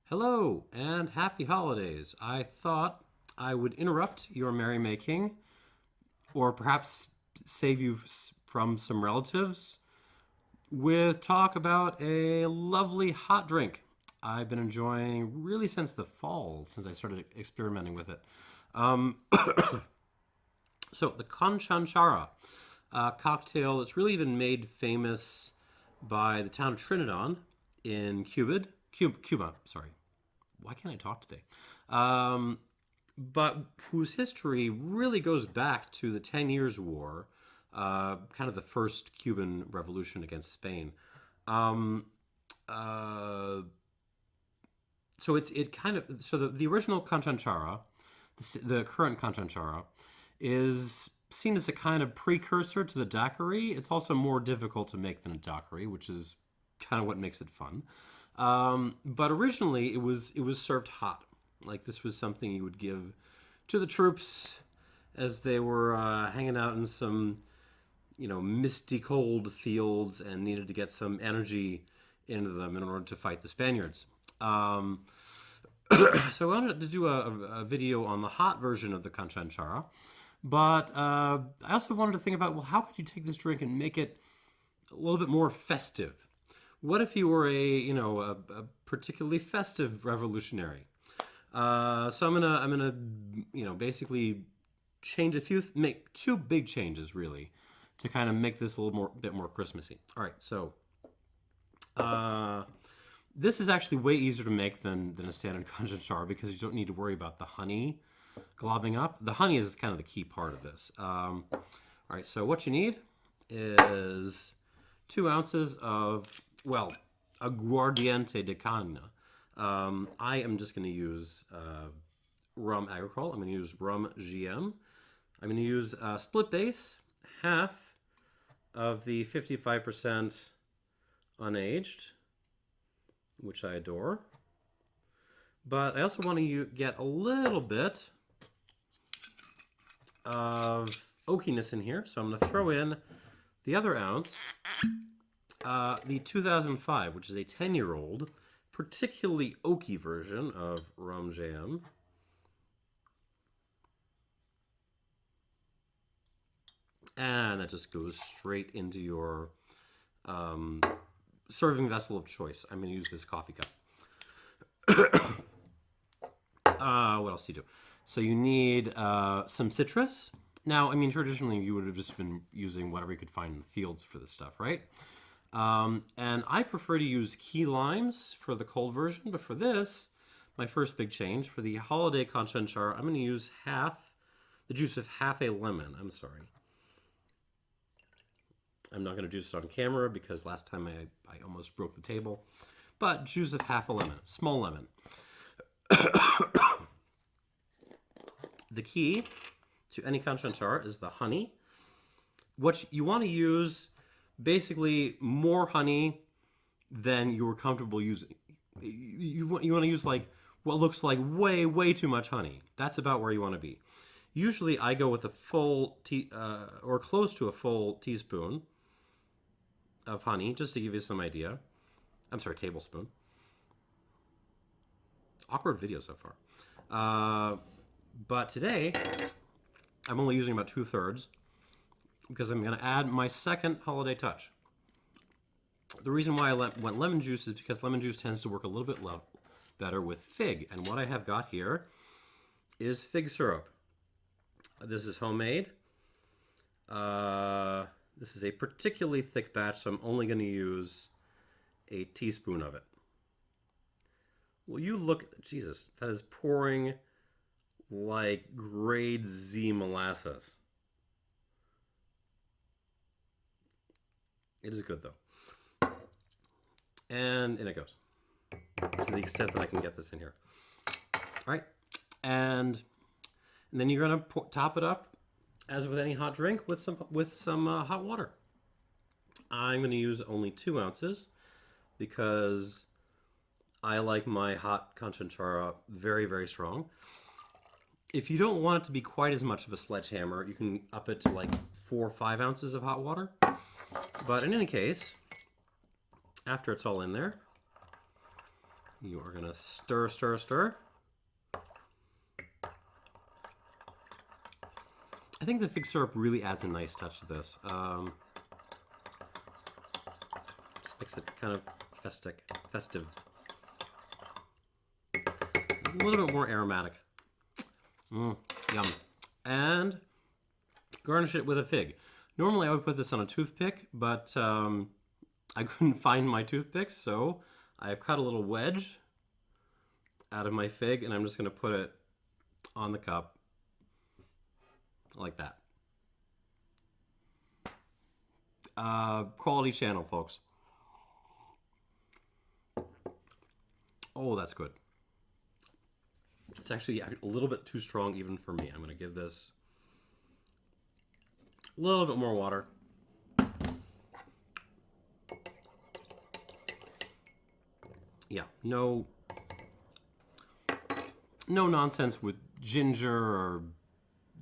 Hello and happy holidays. I thought I would interrupt your merrymaking or perhaps save you from some relatives with talk about a lovely hot drink I've been enjoying really since the fall, since I started experimenting with it. So, the Canchánchara cocktail that's really been made famous by the town of Trinidad in Cuba, sorry. Why can't I talk today? But whose history really goes back to the 10 Years' War, kind of the first Cuban revolution against Spain. Uh, so the original Canchánchara, the current Canchánchara, is seen as a kind of precursor to the daiquiri. It's also more difficult to make than a daiquiri, which is kind of what makes it fun. But originally, it was served hot. Like this was something you would give to the troops as they were hanging out in some, misty cold fields and needed to get some energy into them in order to fight the Spaniards. So I wanted to do a video on the hot version of the Canchánchara, but I also wanted to think about, well, how could you take this drink and make it a little bit more festive? What if you were a particularly festive revolutionary? So I'm gonna basically make two big changes really to kind of make this a bit more Christmassy. All right, so this is actually way easier to make than a standard Canchánchara because you don't need to worry about the honey globbing up. The honey is kind of the key part of this. All right, so what you need is 2 ounces of, aguardiente de caña. I am just going to use rhum agricole. I'm going to use rhum GM. I'm going to use split base, half of the 55% unaged, which I adore. But I also want to get a little bit of oakiness in here. So I'm going to throw in the other ounce, the 2005, which is a 10-year-old, particularly oaky version of Rhum Jam. And that just goes straight into your serving vessel of choice. I'm going to use this coffee cup. What else do you do? So you need some citrus. Now, traditionally you would have just been using whatever you could find in the fields for this stuff, right? And I prefer to use key limes for the cold version, but for this, my first big change, for the holiday Canchánchara, I'm going to use the juice of half a lemon. I'm sorry. I'm not going to juice it on camera because last time I almost broke the table. But juice of half a lemon, small lemon. The key to any Canchánchara is the honey. What you want to use, basically more honey than you're comfortable using. You want to use like what looks like way too much honey. That's about where you want to be. Usually I go with a full or close to a full teaspoon of honey, just to give you some idea. I'm sorry, tablespoon. Awkward video so far. But today, I'm only using about 2/3 because I'm going to add my second holiday touch. The reason why I went lemon juice is because lemon juice tends to work a little bit better with fig. And what I have got here is fig syrup. This is homemade. This is a particularly thick batch, so I'm only going to use a teaspoon of it. Well, you look, Jesus, that is pouring like grade Z molasses. It is good though. And in it goes. To the extent that I can get this in here. All right. And then you're going to top it up, as with any hot drink, with some hot water. I'm going to use only 2 ounces because I like my hot Canchánchara very strong. If you don't want it to be quite as much of a sledgehammer, you can up it to like 4 or 5 ounces of hot water. But in any case, after it's all in there, You are going to stir, stir, stir. I think the fig syrup really adds a nice touch to this. Just makes it kind of festive. A little bit more aromatic. Yum. And garnish it with a fig. Normally I would put this on a toothpick, but I couldn't find my toothpicks, so I've cut a little wedge out of my fig, and I'm just going to put it on the cup like that. Quality channel, folks. Oh, that's good. It's actually a little bit too strong even for me. I'm going to give this a little bit more water. Yeah, no nonsense with ginger or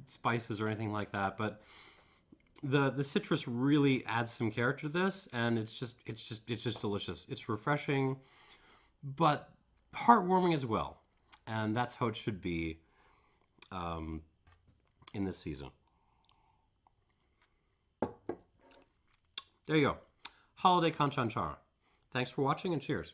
spices or anything like that, but the citrus really adds some character to this, and it's just delicious. It's refreshing, but heartwarming as well, and that's how it should be in this season. There you go. Holiday Canchánchara. Thanks for watching, and cheers.